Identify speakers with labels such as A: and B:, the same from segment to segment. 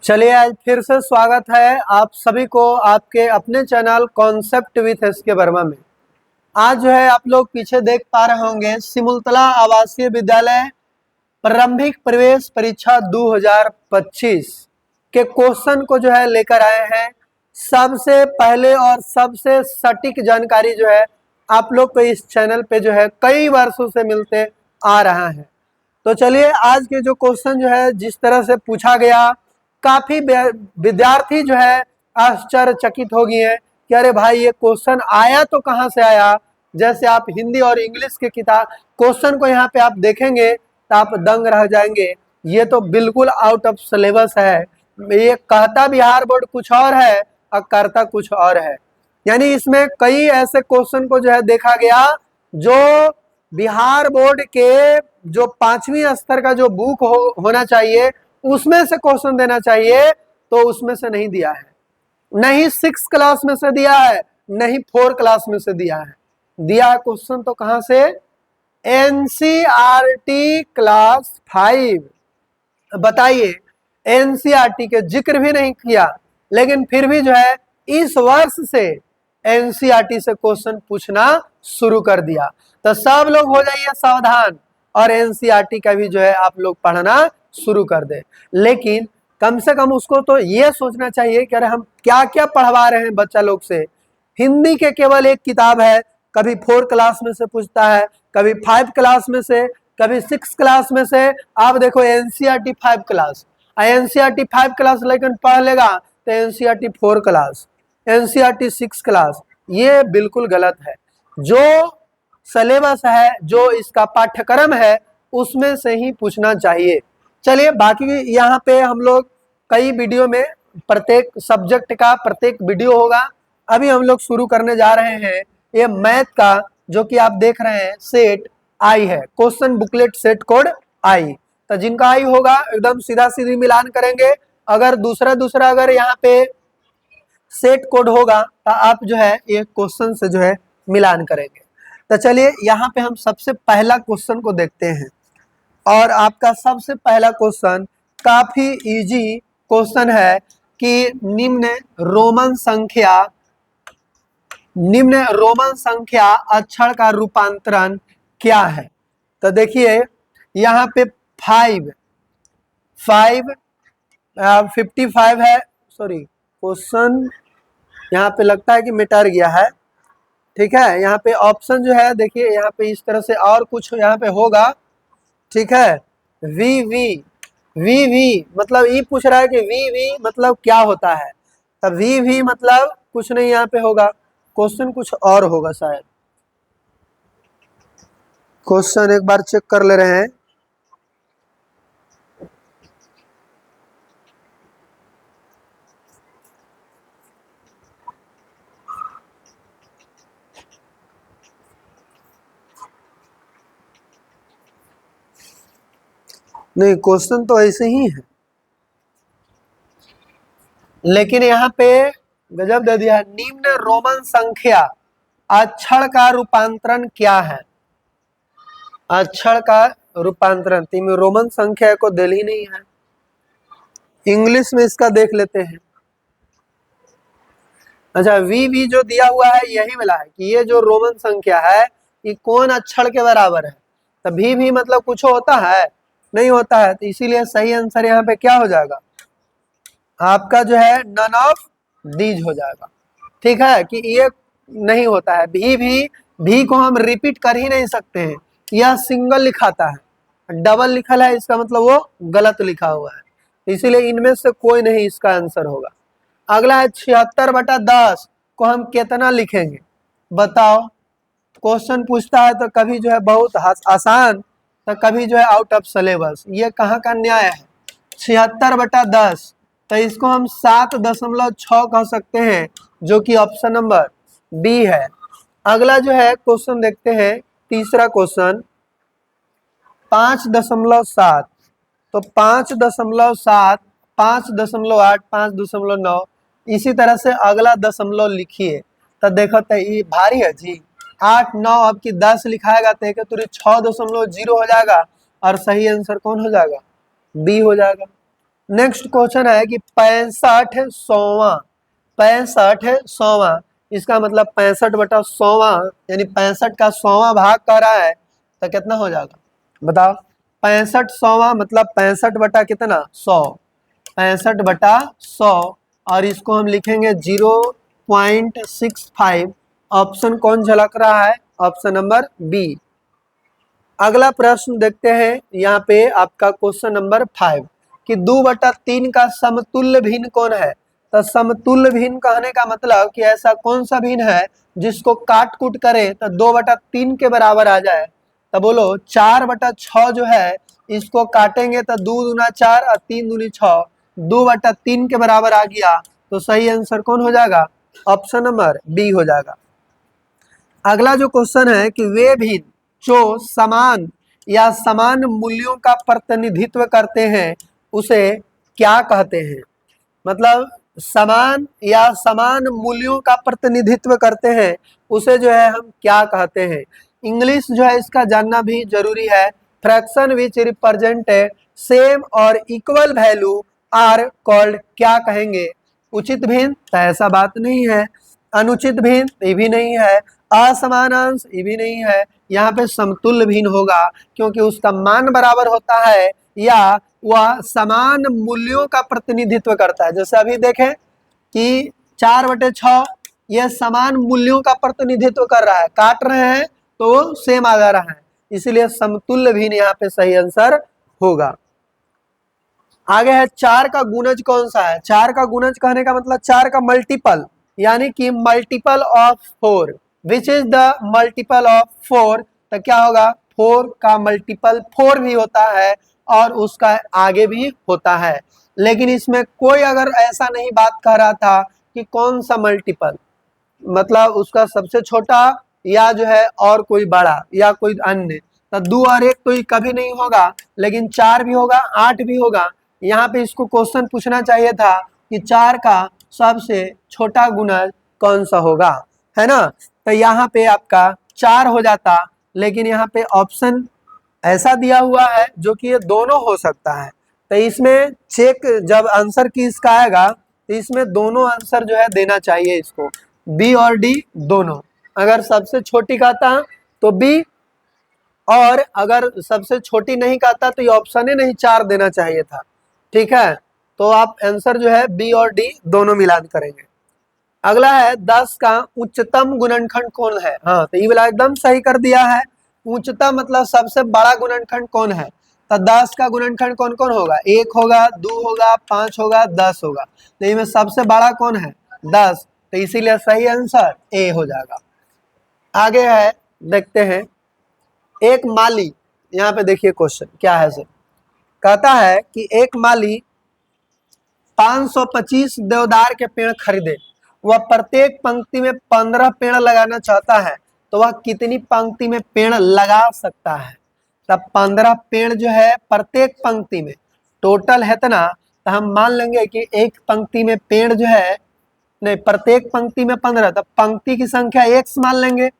A: चलिए आज फिर से स्वागत है आप सभी को आपके अपने channel concept with SK Verma में। आज जो है आप लोग पीछे देख पा रहे होंगे सिमुलतला आवासीय विद्यालय प्रारंभिक प्रवेश परीक्षा 2025 के क्वेश्चन को जो है लेकर आए हैं। सबसे पहले और सबसे सटीक जानकारी जो है आप लोग को इस चैनल पे जो है कई वर्षों से मिलते आ रहा है। तो चलिए आज के जो क्वेश्चन जो है जिस तरह से पूछा गया, काफी विद्यार्थी जो है आश्चर्यचकित हो गए हैं कि अरे भाई ये क्वेश्चन आया तो कहाँ से आया। जैसे आप हिंदी और इंग्लिश के किताब क्वेश्चन को यहाँ पे आप देखेंगे तो आप दंग रह जाएंगे। ये तो बिल्कुल आउट ऑफ सिलेबस है। ये कहता बिहार बोर्ड कुछ और है और करता कुछ और है। यानी इसमें कई ऐसे क्वेश्चन को जो है देखा गया जो बिहार बोर्ड के जो 5वीं स्तर का जो बुक होना चाहिए उसमें से क्वेश्चन देना चाहिए, तो उसमें से नहीं दिया है। नहीं 6 क्लास में से दिया है, नहीं 4 क्लास में से दिया है। दिया है क्वेश्चन तो कहां से? NCERT class 5। बताइए, एनसीईआरटी के जिक्र भी नहीं किया, लेकिन फिर भी जो है इस वर्ष से एनसीईआरटी से क्वेश्चन पूछना शुरू कर दिया। तो सब लोग हो जाइए सावधान और एनसीईआरटी का भी जो है आप लोग पढ़ना शुरू कर दे। लेकिन कम से कम उसको तो ये सोचना चाहिए कि अरे हम क्या क्या पढ़वा रहे हैं बच्चा लोग से। हिंदी के केवल एक किताब है, कभी 4 क्लास में से पूछता है, कभी 5 क्लास में से, कभी 6 क्लास में से। आप देखो एनसीईआरटी 5 क्लास, एनसीईआरटी 5 क्लास लेकिन पढ़ लेगा तो एनसीईआरटी 4 क्लास, एनसीईआरटी 6 क्लास। ये बिल्कुल गलत है। जो सिलेबस है, जो इसका पाठ्यक्रम है, उसमें से ही पूछना चाहिए। चलिए बाकी यहाँ पे हम लोग कई वीडियो में प्रत्येक सब्जेक्ट का प्रत्येक वीडियो होगा। अभी हम लोग शुरू करने जा रहे हैं ये मैथ का, जो कि आप देख रहे हैं सेट आई है, क्वेश्चन बुकलेट सेट कोड आई। तो जिनका आई होगा एकदम सीधा सीधी मिलान करेंगे। अगर दूसरा अगर यहाँ पे सेट कोड होगा तो आप जो है ये क्वेश्चन से जो है मिलान करेंगे। तो चलिए यहाँ पे हम सबसे पहला क्वेश्चन को देखते हैं। और आपका सबसे पहला क्वेश्चन काफी इजी क्वेश्चन है कि निम्न रोमन संख्या अक्षर का रूपांतरण क्या है। तो देखिए यहाँ पे 55 है। सॉरी, क्वेश्चन यहाँ पे लगता है कि मिटा गया है। ठीक है, यहाँ पे ऑप्शन जो है देखिए यहाँ पे इस तरह से और कुछ यहाँ पे होगा। ठीक है, वी मतलब ये पूछ रहा है कि वी मतलब क्या होता है। तब वी मतलब कुछ नहीं यहाँ पे होगा, क्वेश्चन कुछ और होगा शायद। क्वेश्चन एक बार चेक कर ले रहे हैं। नहीं, क्वेश्चन तो ऐसे ही है, लेकिन यहाँ पे गजब दे दिया है। निम्न रोमन संख्या अक्षर का रूपांतरण क्या है? अक्षर का रूपांतरण तो रोमन संख्या को दिल ही नहीं है। इंग्लिश में इसका देख लेते हैं। अच्छा, वी जो दिया हुआ है यही मिला है कि ये जो रोमन संख्या है ये कौन अक्षर के बराबर है। तो भी मतलब कुछ होता है? नहीं होता है। तो इसीलिए सही आंसर यहाँ पे क्या हो जाएगा आपका जो है नन ऑफ दीज हो जाएगा। ठीक है, कि ये नहीं होता है। भी को हम रिपीट कर ही नहीं सकते हैं, यह सिंगल लिखाता है। डबल लिखल है इसका मतलब वो गलत लिखा हुआ है। इसीलिए इनमें से कोई नहीं इसका आंसर होगा। अगला है 76/10 को हम कितना लिखेंगे बताओ। क्वेश्चन पूछता है तो कभी जो है बहुत आसान, तो कभी जो है आउट ऑफ सिलेबस। ये कहाँ का न्याय है? 76/10 तो इसको हम 7.6 कह सकते हैं, जो कि ऑप्शन नंबर बी है। अगला जो है क्वेश्चन देखते हैं, तीसरा क्वेश्चन 5.7 तो 5.7, 5.8, 5.9 इसी तरह से अगला दशमलव लिखिए। तो देखो तो ये भारी है जी। 8, 9 अब की 10 लिखाएगा तो 6.0 हो जाएगा और सही आंसर कौन हो जाएगा? बी हो जाएगा। नेक्स्ट क्वेश्चन है कि 65 सौवा, इसका मतलब 65/100 यानी 65 का 100वां भाग कर रहा है, तो कितना हो जाएगा बताओ। 65 मतलब 65 बटा कितना 100, 65/100, और इसको हम लिखेंगे 0.65। ऑप्शन कौन झलक रहा है, ऑप्शन नंबर बी। अगला प्रश्न देखते हैं, यहाँ पे आपका क्वेश्चन नंबर 5 कि 2/3 का समतुल्य भिन्न कौन है। तो समतुल्य भिन्न कहने का मतलब कि ऐसा कौन सा भिन्न है जिसको काट कूट करे तो 2/3 के बराबर आ जाए। तो बोलो 4/6 जो है इसको काटेंगे तो 2 दूना 4 और 3 दूनी 6, 2/3 के बराबर आ गया, तो सही आंसर कौन हो जाएगा, ऑप्शन नंबर बी हो जाएगा। अगला जो क्वेश्चन है कि वे भिन्न जो समान या समान मूल्यों का प्रतिनिधित्व करते हैं उसे क्या कहते हैं। मतलब समान या समान मूल्यों का प्रतिनिधित्व करते हैं उसे जो है हम क्या कहते हैं। इंग्लिश जो है इसका जानना भी जरूरी है। फ्रैक्शन विच रिप्रेजेंट सेम और इक्वल वैल्यू आर कॉल्ड, क्या कहेंगे, उचित भिन्न, तो ऐसा बात नहीं है। अनुचित भिन्न ये भी नहीं है। असमान अंश ये भी नहीं है। यहाँ पे समतुल्य भिन्न होगा क्योंकि उसका मान बराबर होता है या वह समान मूल्यों का प्रतिनिधित्व करता है। जैसे अभी देखें कि 4/6 यह समान मूल्यों का प्रतिनिधित्व कर रहा है, काट रहे हैं तो वो सेम आ जा रहा है, इसलिए समतुल्य भिन्न यहाँ पे सही आंसर होगा। आगे है 4 का गुणज कौन सा है। 4 का गुणज कहने का मतलब 4 का मल्टीपल, यानी कि multiple of 4, which is the multiple of 4, तो क्या होगा 4 का मल्टीपल 4 भी होता है और उसका आगे भी होता है। लेकिन इसमें कोई अगर ऐसा नहीं बात कह रहा था कि कौन सा मल्टीपल, मतलब उसका सबसे छोटा या जो है और कोई बड़ा या कोई अन्य, तो 2 और 1 तो ये कभी नहीं होगा, लेकिन 4 भी होगा 8 भी होगा। यहाँ पे इसको क्वेश्चन पूछना चाहिए था कि 4 का सबसे छोटा गुणज कौन सा होगा, है ना। तो यहाँ पे आपका 4 हो जाता, लेकिन यहाँ पे ऑप्शन ऐसा दिया हुआ है जो कि ये दोनों हो सकता है। तो इसमें चेक जब आंसर की इसका आएगा तो इसमें दोनों आंसर जो है देना चाहिए इसको, बी और डी दोनों। अगर सबसे छोटी कहता तो बी, और अगर सबसे छोटी नहीं कहता तो ये ऑप्शन ही नहीं 4 देना चाहिए था। ठीक है, तो आप आंसर जो है बी और डी दोनों मिलान करेंगे। अगला है 10 का उच्चतम गुणनखंड कौन है। हाँ, तो ये वाला एकदम सही कर दिया है। उच्चतम मतलब सबसे बड़ा गुणनखंड कौन है, तो 10 का गुणनखंड कौन कौन होगा, 1 होगा, 2 होगा, 5 होगा, 10 होगा। तो इसमें सबसे बड़ा कौन है 10, तो इसीलिए सही आंसर ए हो जाएगा। आगे है देखते हैं, एक माली, यहाँ पे देखिए क्वेश्चन क्या है सर, कहता है कि एक माली 525 देवदार के पेड़ खरीदे, वह प्रत्येक पंक्ति में 15 पेड़ लगाना चाहता है, तो वह कितनी पंक्ति में पेड़ लगा सकता है। तब 15 पेड़ जो है प्रत्येक पंक्ति में, टोटल है इतना, तो हम मान लेंगे कि एक पंक्ति में पेड़ जो है, नहीं प्रत्येक पंक्ति में 15, तब पंक्ति की संख्या x मान लेंगे,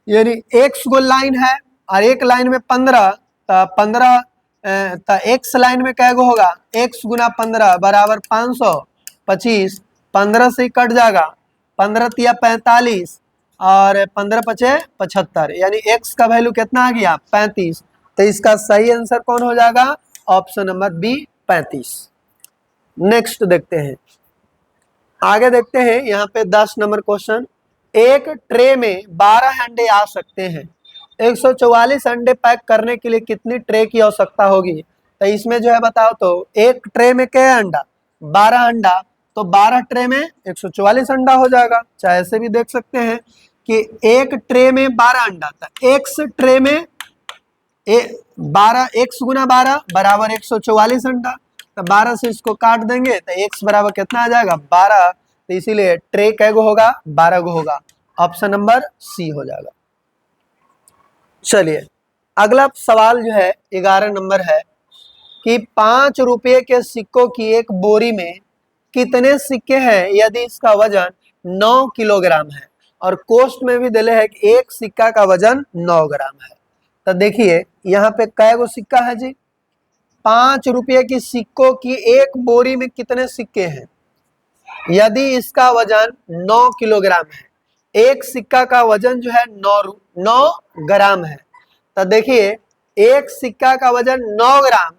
A: यानी x गो लाइन है और एक लाइन में 15, तो 15 तो x लाइन में क्या होगा, x गुना 15 बराबर 525, 15 से कट जाएगा, 15 तिया 45 और 15 पचे 75, यानी x का वैल्यू कितना आ गया 35। तो इसका सही आंसर कौन हो जाएगा, ऑप्शन नंबर बी 35। नेक्स्ट देखते हैं, आगे देखते हैं यहाँ पे 10 नंबर क्वेश्चन, एक ट्रे में 12 अंडे आ सकते हैं, 144 अंडे पैक करने के लिए कितनी ट्रे की आवश्यकता होगी। तो इसमें जो है बताओ, तो एक ट्रे में क्या अंडा 12 अंडा, तो 12 ट्रे में 144 अंडा हो जाएगा। चाहे ऐसे भी देख सकते हैं कि एक ट्रे में 12 अंडा, तो एक्स ट्रे में 12 एक्स गुना 12 बराबर 144 अंडा, तो 12 से इसको काट देंगे तो x बराबर कितना आ जाएगा 12, तो इसीलिए ट्रे कैगो होगा 12 गो होगा, ऑप्शन नंबर सी हो जाएगा। चलिए अगला सवाल जो है 11 नंबर है कि 5 रुपये के सिक्कों की एक बोरी में कितने सिक्के हैं यदि इसका वजन 9 किलोग्राम है, और कोष्ट में भी दिले है कि एक सिक्का का वजन 9 ग्राम है। तो देखिए यहाँ पे कै गो सिक्का है जी, 5 रुपये की सिक्कों की एक बोरी में कितने सिक्के हैं? यदि इसका वजन 9 किलोग्राम है, एक सिक्का का वजन जो है 9 ग्राम है, तो देखिए एक सिक्का का वजन 9 ग्राम,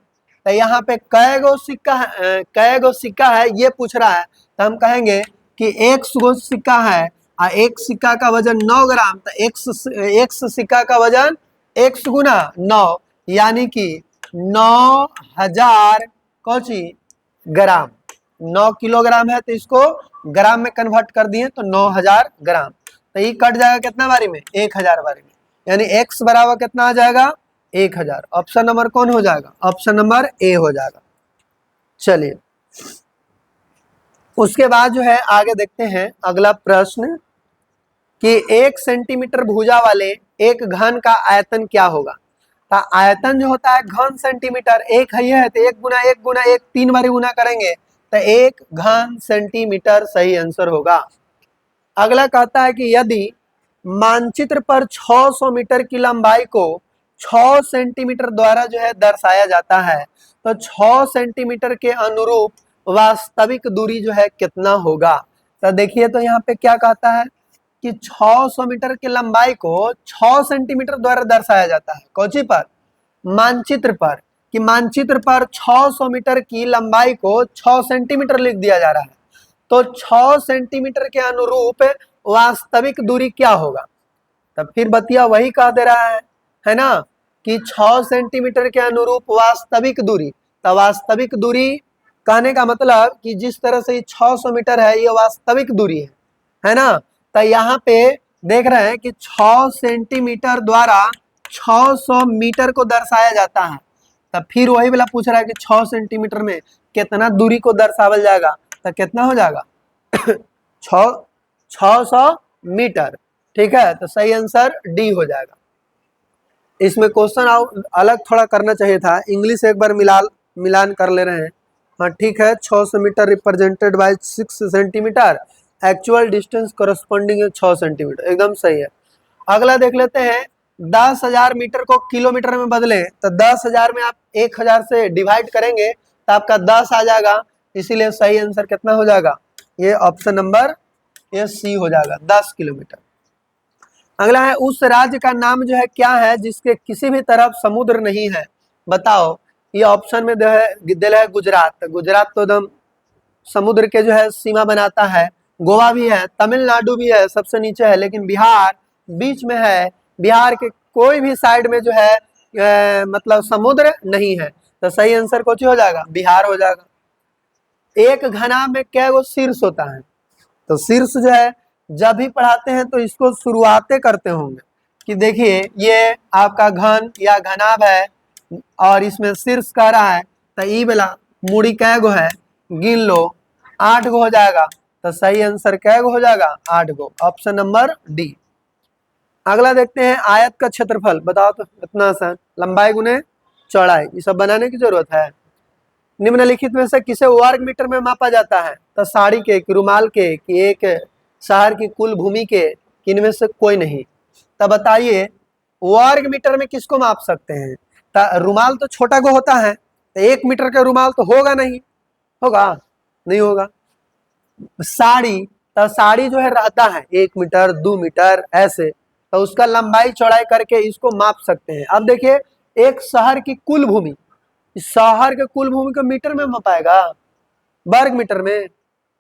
A: तो यहाँ पे कै गो सिक्का है ये पूछ रहा है, तो हम कहेंगे कि एक गो सिक्का है और एक सिक्का का वजन 9 ग्राम, तो एक सिक्का का वजन 1 गुना 9 यानी कि 9,000 कौची ग्राम। 9 किलोग्राम है तो इसको ग्राम में कन्वर्ट कर दिए तो 9,000 ग्राम, तो ये कट जाएगा कितना बारी में? 1,000 बारी में, यानी x बराबर कितना आ जाएगा? 1,000। ऑप्शन नंबर कौन हो जाएगा? ऑप्शन नंबर ए हो जाएगा। चलिए उसके बाद जो है आगे देखते हैं अगला प्रश्न कि 1 सेंटीमीटर भुजा वाले एक घन का आयतन क्या होगा? तो आयतन जो होता है घन सेंटीमीटर, एक है तो 1 गुना 1 गुना 1 3 बार गुना करेंगे तो 1 घन सेंटीमीटर सही आंसर होगा। अगला कहता है कि यदि मानचित्र पर 600 मीटर की लंबाई को 6 सेंटीमीटर द्वारा जो है दर्शाया जाता है, तो 6 सेंटीमीटर के अनुरूप वास्तविक दूरी जो है कितना होगा? तो देखिए तो यहाँ पे क्या कहता है कि 600 मीटर की लंबाई को 6 सेंटीमीटर द्वारा दर्शाया जाता है। कौची पर? मानचित्र पर, कि मानचित्र पर 600 मीटर की लंबाई को 6 सेंटीमीटर लिख दिया जा रहा है, तो 6 सेंटीमीटर के अनुरूप वास्तविक दूरी क्या होगा? तब फिर बतिया वही कह दे रहा है ना, कि 6 सेंटीमीटर के अनुरूप वास्तविक दूरी। तो वास्तविक दूरी कहने का मतलब कि जिस तरह से 600 मीटर है ये वास्तविक दूरी है ना। तो यहाँ पे देख रहे हैं कि 6 सेंटीमीटर द्वारा 600 मीटर को दर्शाया जाता है, तब फिर वही वाला पूछ रहा है कि 6 सेंटीमीटर में कितना दूरी को दर्शावल जाएगा, तो कितना हो जाएगा? 600 मीटर। ठीक है, तो सही आंसर डी हो जाएगा। इसमें क्वेश्चन अलग थोड़ा करना चाहिए था, इंग्लिश एक बार मिलान कर ले रहे हैं। हाँ ठीक है, 600 metre represented by 6 centimetre, actual distance corresponding 6 centimetre, एकदम सही है। अगला देख लेते हैं, 10,000 मीटर को किलोमीटर में बदले तो 10,000 में आप 1,000 से डिवाइड करेंगे तो आपका 10 आ जाएगा, इसीलिए सही आंसर कितना हो जाएगा? ये ऑप्शन नंबर ये सी हो जाएगा, 10 किलोमीटर। अगला है, उस राज्य का नाम जो है क्या है जिसके किसी भी तरफ समुद्र नहीं है? बताओ। ये ऑप्शन में दिल है गुजरात। गुजरात तो एकदम समुद्र के जो है सीमा बनाता है। गोवा भी है, तमिलनाडु भी है, सबसे नीचे है, लेकिन बिहार बीच में है। बिहार के कोई भी साइड में जो है मतलब समुद्र नहीं है, तो सही आंसर कौन हो जाएगा? बिहार हो जाएगा। एक घना में क्या गो शीर्ष होता है? तो शीर्ष जो है जब भी पढ़ाते हैं तो इसको शुरुआते करते होंगे कि देखिए ये आपका घन या घनाभ है और इसमें शीर्ष कह रहा है, तो ई वाला मूड़ी कै गो है गिन लो, 8 गो हो जाएगा, तो सही आंसर कै गो हो जाएगा? 8 गो, ऑप्शन नंबर डी। अगला देखते हैं, आयत का क्षेत्रफल बताओ। तो इतना आसान, लंबाई गुने चौड़ाई, ये सब बनाने की जरूरत है। निम्नलिखित में से किसे वर्ग मीटर में मापा जाता है? तो साड़ी के, रुमाल के, कि एक शहर की कुल भूमि के, इनमें से कोई नहीं। तब बताइए वर्ग मीटर में किसको माप सकते हैं? रुमाल तो छोटा गो होता है, तो 1 मीटर का रुमाल तो होगा नहीं, होगा नहीं होगा। साड़ी, तो साड़ी जो है रहता है 1 मीटर 2 मीटर ऐसे, तो उसका लंबाई चौड़ाई करके इसको माप सकते हैं। अब देखिए एक शहर की कुल भूमि, शहर के कुल भूमि को मीटर में मापाएगा? वर्ग मीटर में?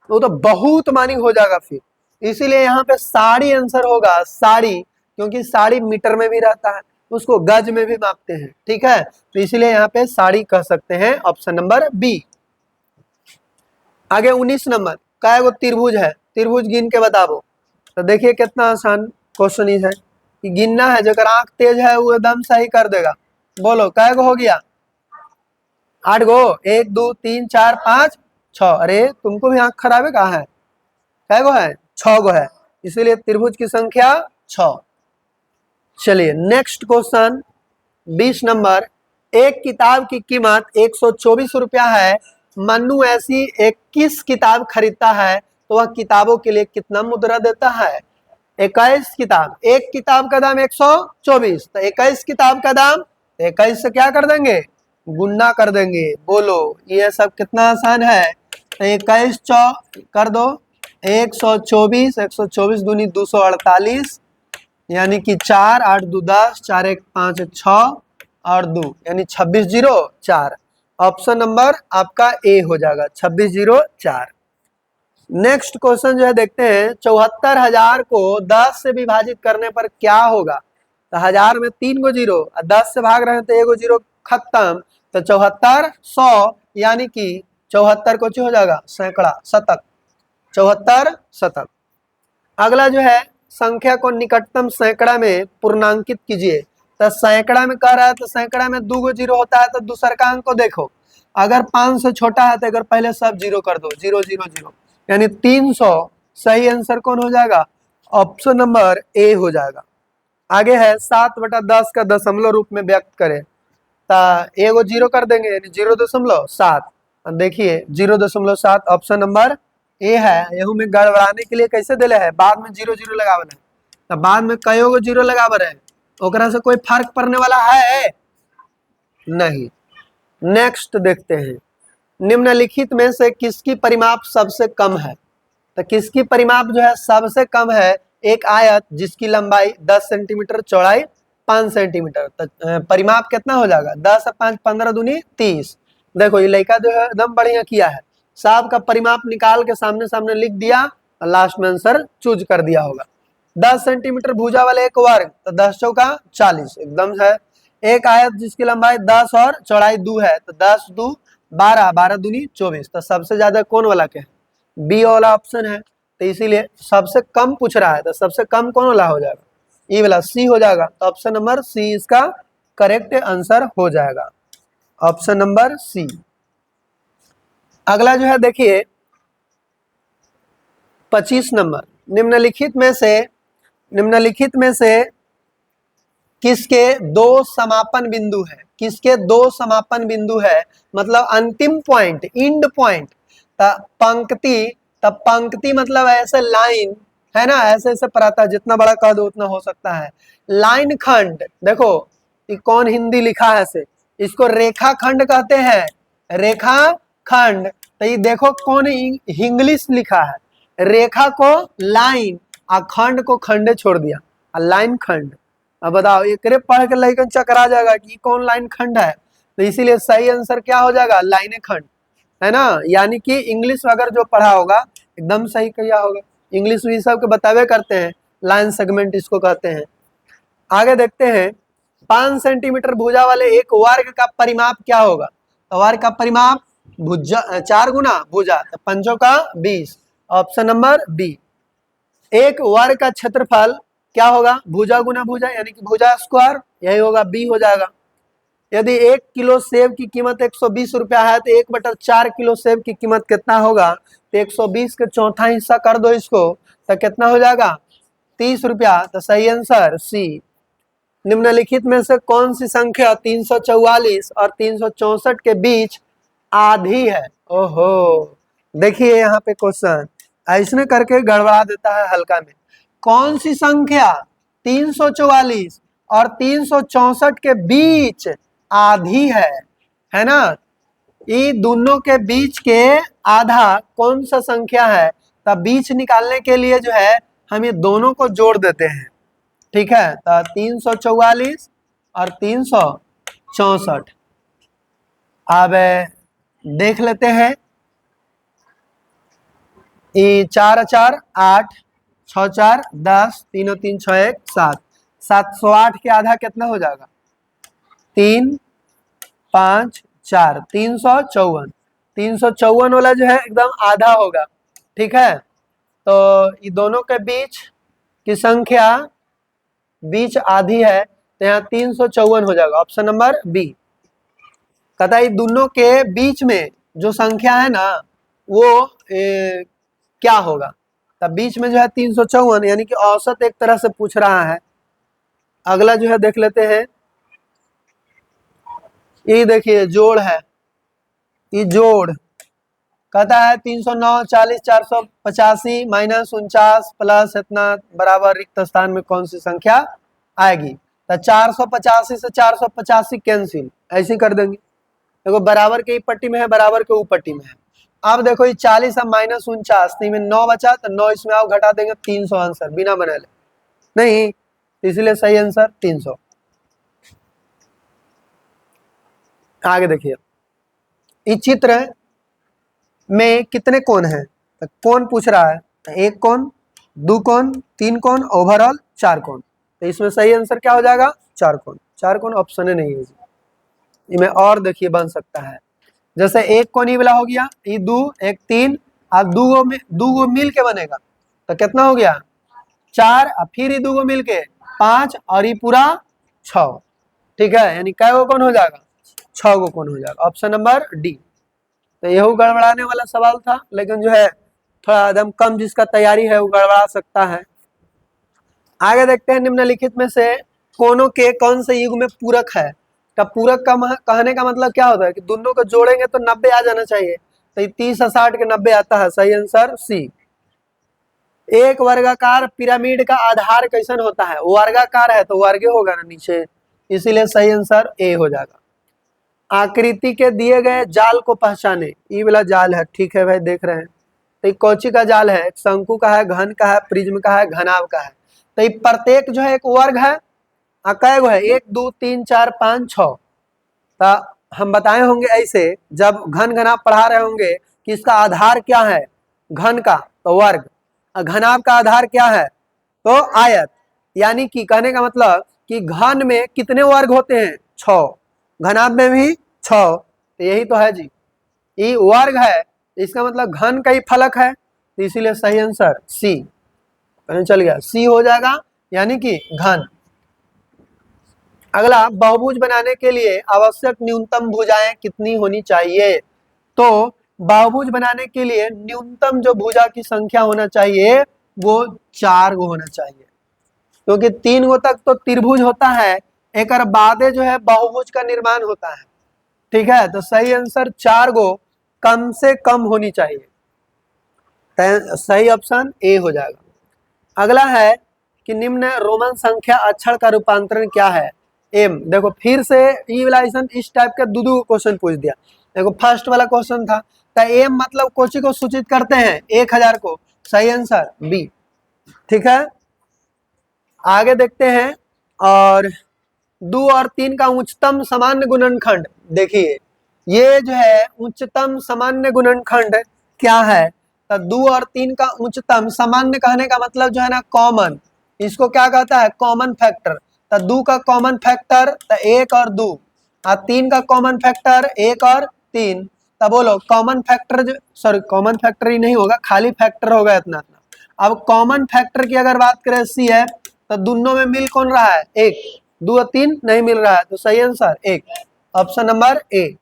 A: वो तो बहुत मानी हो जाएगा फिर, इसीलिए यहाँ पे साड़ी आंसर होगा। साड़ी, क्योंकि साड़ी मीटर में भी रहता है, उसको गज में भी मापते हैं। ठीक है, तो इसीलिए यहाँ पे साड़ी कह सकते हैं, ऑप्शन नंबर बी। आगे 19 नंबर, क्या वो त्रिभुज है, त्रिभुज गिन के बताओ। तो देखिए कितना आसान क्वेश्चन है कि गिनना है, जगह आंख तेज है वो एकदम सही कर देगा। बोलो क्या हो गया? 8 गो, 1 2 3 4 5 6। अरे तुमको भी आंख खराब है? कहा है क्या गो है? 6 गो है, इसीलिए त्रिभुज की संख्या 6। चलिए नेक्स्ट क्वेश्चन 20 नंबर, एक किताब की कीमत 124 रुपया है, मन्नू ऐसी 21 किताब खरीदता है तो वह किताबों के लिए कितना मुद्रा देता है? 21 किताब, एक किताब का दाम 124, तो 21 किताब का दाम 21 से क्या कर देंगे? गुन्ना कर देंगे। बोलो ये सब कितना आसान है। 21 कर दो, 124, 124 दूनी 248, यानी कि 4, 8 2 10, 4 1 5 6 और 2 यानी 2604। ऑप्शन नंबर आपका ए हो जाएगा 2604। नेक्स्ट क्वेश्चन जो है देखते हैं, 74,000 को 10 से विभाजित करने पर क्या होगा। तो 1000 में 3 गो जीरो, 10 से भाग रहे हैं तो 1 गो जीरो खत्म, तो 74 100 यानी कि 74 को हो जाएगा सैकड़ा, शतक, 74 शतक। अगला जो है, संख्या को निकटतम सैकड़ा में पूर्णांकित कीजिए। तो सैकड़ा में कह रहा है तो सैकड़ा में 2 गो जीरो होता है, तो दूसर का अंक को देखो, अगर 5 से छोटा है तो अगर पहले सब जीरो कर दो, 0 0 0 यानी 300। सही आंसर कौन हो जाएगा, ऑप्शन नंबर ए हो जाएगा। आगे है 7/10 का दशमलव रूप में व्यक्त करें। तो एगो जीरो कर देंगे यानी 0.7। देखिए 0.7 ऑप्शन नंबर ए है। यहू में गड़बड़ाने के लिए कैसे दिले है, बाद में 0 0 लगावल है, तो बाद में कई गो जीरो लगावर है, ओकरा से कोई फर्क पड़ने वाला है नहीं। नेक्स्ट देखते हैं, निम्नलिखित में से किसकी परिमाप सबसे कम है। तो किसकी परिमाप जो है सबसे कम है, एक आयत जिसकी लंबाई 10 सेंटीमीटर, चौड़ाई 5 सेंटीमीटर। तो परिमाप कितना हो जाएगा, 10 5 15 दूनी 30। देखो ये लड़का जो है एकदम बढ़िया किया है, सब का परिमाप निकाल के सामने सामने लिख दिया और लास्ट में आंसर चूज कर दिया होगा। 10 सेंटीमीटर भुजा वाले एक वर्ग, तो 10 चौका 40 एकदम है। एक आयत जिसकी लंबाई 10 और चौड़ाई 2 है, तो 10 2 12, 12 दूनी 24। तो सबसे ज्यादा कौन वाला के, बी वाला ऑप्शन है। तो इसीलिए सबसे कम पूछ रहा है, तो सबसे कम कौन वाला हो जाएगा, ई वाला सी हो जाएगा। तो ऑप्शन नंबर सी इसका करेक्ट आंसर हो जाएगा, ऑप्शन नंबर सी। अगला जो है देखिए 25 नंबर, निम्नलिखित में से किसके दो समापन बिंदु है, किसके दो समापन बिंदु है, मतलब अंतिम पॉइंट, इंड पॉइंट। पंक्ति मतलब ऐसे लाइन है ना, ऐसे ऐसे पढ़ाता, जितना बड़ा कह दो उतना हो सकता है। लाइन खंड, देखो ये कौन हिंदी लिखा है से, इसको रेखा खंड कहते हैं, रेखा खंड। तो ये देखो कौन इंग्लिश लिखा है, रेखा को लाइन और खंड को खंडे छोड़ दिया, लाइन खंड। अब बताओ एक पढ़ के लड़कन चकरा जाएगा कि कौन लाइन खंड है। तो इसीलिए सही आंसर क्या हो जाएगा, लाइन खंड, है ना। यानी कि इंग्लिश अगर जो पढ़ा होगा एकदम सही किया होगा, इंग्लिश भी सब के बतावे करते हैं, लाइन सेगमेंट इसको कहते हैं। आगे देखते हैं, 5 सेंटीमीटर भुजा वाले एक वर्ग का परिमाप क्या होगा। तो वर्ग का परिमाप भुजा 4 गुना भुजा, तो 5 का 20, ऑप्शन नंबर बी। एक वर्ग का क्षेत्रफल क्या होगा, भुजा गुना भुजा यानी कि भुजा स्क्वायर, यही होगा, बी हो जाएगा। यदि 1 किलो सेब की कीमत 120 रुपया है, तो 1/4 किलो सेब की कीमत कितना होगा। तो 120 के चौथा हिस्सा कर दो इसको, तो कितना हो जाएगा, 30 रुपया। तो सही आंसर सी। निम्नलिखित में से कौन सी संख्या 344 और 364 के बीच आधी है। ओहो, देखिए यहाँ पे क्वेश्चन ऐसने करके गड़बड़ा देता है हल्का में। कौन सी संख्या 344 और 364 के बीच आधी है ना। ये दोनों के बीच के आधा कौन सा संख्या है, तब बीच निकालने के लिए जो है हम ये दोनों को जोड़ देते हैं, ठीक है। तो 344 और 364। अब देख लेते हैं, ये 4 4 8, 6 4 10, 3 3 6 1 7, 708 के आधा कितना हो जाएगा, 3 5 4, 354। 354 वाला जो है एकदम आधा होगा, ठीक है। तो ये दोनों के बीच की संख्या बीच आधी है, तो यहाँ 354 हो जाएगा, ऑप्शन नंबर बी। कहता है दोनों के बीच में जो संख्या है ना वो क्या होगा। तब बीच में जो है 354 यानी कि औसत एक तरह से पूछ रहा है। अगला जो है देख लेते हैं, ये देखिए जोड़ है, ये जोड़ कहता है 309 40 485 माइनस 49 प्लस इतना बराबर रिक्त स्थान में कौन सी संख्या आएगी। तो 485 से 485 कैंसिल, ऐसे कर देंगे, देखो बराबर के ई पट्टी में है, बराबर के ऊ पट्टी में है। अब देखो ये 40 अब -49, तो में 9 बचा, तो 9 इसमें आओ घटा देंगे 300 आंसर बिना बना ले नहीं, इसलिए सही आंसर 300। आगे देखिए, इस चित्र में कितने कोण हैं, तो कोण पूछ रहा है, तो 1 कोण, 2 कोण, 3 कोण, ओवरऑल 4 कोण। तो इसमें सही आंसर क्या हो जाएगा, 4 कोण। 4 कोण ऑप्शन है नहीं है जी। इनमें और देखिए बन सकता है, जैसे 1 कोण ही वाला हो गया, ये 2 1 3, अब 2 गो मिल के बनेगा, तो कितना हो गया 4, और फिर ये 2 गो मिल के 5, और ये पूरा 6। ठीक है, यानी कै गो कोण हो जाएगा, 6 गो कोण हो जाएगा, ऑप्शन नंबर डी। तो यही गड़बड़ाने वाला सवाल था, लेकिन जो है थोड़ा एकदम कम जिसका तैयारी है वो गड़बड़ा सकता है। आगे देखते हैं, निम्नलिखित में से कोनों के कौन से युग में पूरक है। का पूरक का कहने का मतलब क्या होता है कि दोनों को जोड़ेंगे तो 90 आ जाना चाहिए, तो 30 और 60 के 90 आता है, सही आंसर सी। एक वर्गाकार पिरामिड का आधार कैसन होता है, वर्गाकार है तो वर्ग होगा ना नीचे, इसीलिए सही आंसर ए हो जाएगा। आकृति के दिए गए जाल को पहचाने, ये वाला जाल है, ठीक है भाई देख रहे हैं, तो ये कौची का जाल है, शंकु का है, घन का है, प्रिज्म का है, घनाभ का है। तो ये प्रत्येक जो है एक वर्ग है, कै गो है, 1 2 3 4 5 6। तो हम बताए होंगे ऐसे, जब घन घनाभ पढ़ा रहे होंगे कि इसका आधार क्या है, घन का तो वर्ग, और घनाभ का आधार क्या है तो आयत। यानी कि कहने का मतलब कि घन में कितने वर्ग होते हैं, 6, घनाभ में भी 6, तो यही तो है जी, ये वर्ग है, इसका मतलब घन का ही फलक है, तो इसीलिए सही आंसर सी चल गया, सी हो जाएगा, यानी कि घन। अगला, बहुभुज बनाने के लिए आवश्यक न्यूनतम भुजाएं कितनी होनी चाहिए। तो बहुभुज बनाने के लिए न्यूनतम जो भुजा की संख्या होना चाहिए वो 4 गो होना चाहिए, क्योंकि 3 गो तक तो त्रिभुज होता है, एक बादे जो है बहुभुज का निर्माण होता है। ठीक है, तो सही आंसर 4 गो कम से कम होनी चाहिए, तो सही ऑप्शन ए हो जाएगा। अगला है कि निम्न रोमन संख्या अक्षर का रूपांतरण क्या है। एम, देखो फिर से इस टाइप के दो क्वेश्चन पूछ दिया। देखो फर्स्ट वाला क्वेश्चन था, तो एम मतलब कोची को सूचित करते हैं, 1000 को, सही आंसर बी। ठीक है, आगे देखते हैं, और 2 और 3 का उच्चतम सामान्य गुणनखंड, देखिए ये जो है उच्चतम सामान्य गुणनखंड क्या है, तो 2 और 3 का उच्चतम सामान्य कहने का मतलब जो है ना कॉमन, इसको क्या कहता है कॉमन फैक्टर। तो 2 का कॉमन फैक्टर तो 1 और 2, और 3 का कॉमन फैक्टर 1 और 3। तो बोलो common factor, sorry common factor ही नहीं होगा, खाली फैक्टर होगा इतना इतना। अब कॉमन फैक्टर की अगर बात करें सी है, तो दोनों में मिल कौन रहा है, 1, 2 और 3 नहीं मिल रहा है, तो सही answer 1, option number A.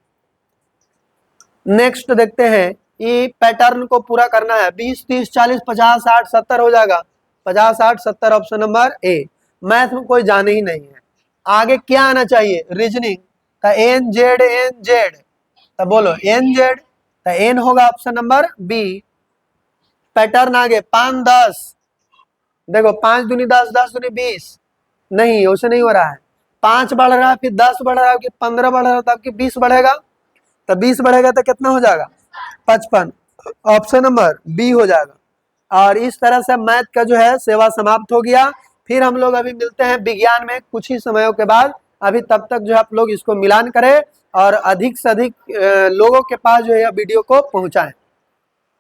A: Next देखते हैं, ये पैटर्न को पूरा करना है, 20 30 40 50 60 70 हो जाएगा, 50 60 70 ऑप्शन नंबर ए। मैथ में कोई जाने ही नहीं है, आगे क्या आना चाहिए, रीजनिंग, तो एन जेड, तो बोलो एन जेड, तो एन होगा ऑप्शन नंबर बी। पैटर्न आगे 5 10, देखो 5 दूनी 10 10 दूनी 20, नहीं उसे नहीं हो रहा है, 5 बढ़ रहा है, फिर 10 बढ़ रहा है, फिर 15 बढ़ रहा है, तब कि 20 बढ़ेगा, तो 20 बढ़ेगा तो कितना हो जाएगा 55, ऑप्शन नंबर बी हो जाएगा। और इस तरह से मैथ का जो है सेवा समाप्त हो गया। फिर हम लोग अभी मिलते हैं विज्ञान में कुछ ही समयों के बाद, अभी तब तक जो है आप लोग इसको मिलान करें और अधिक से अधिक लोगों के पास जो है वीडियो को पहुंचाएं।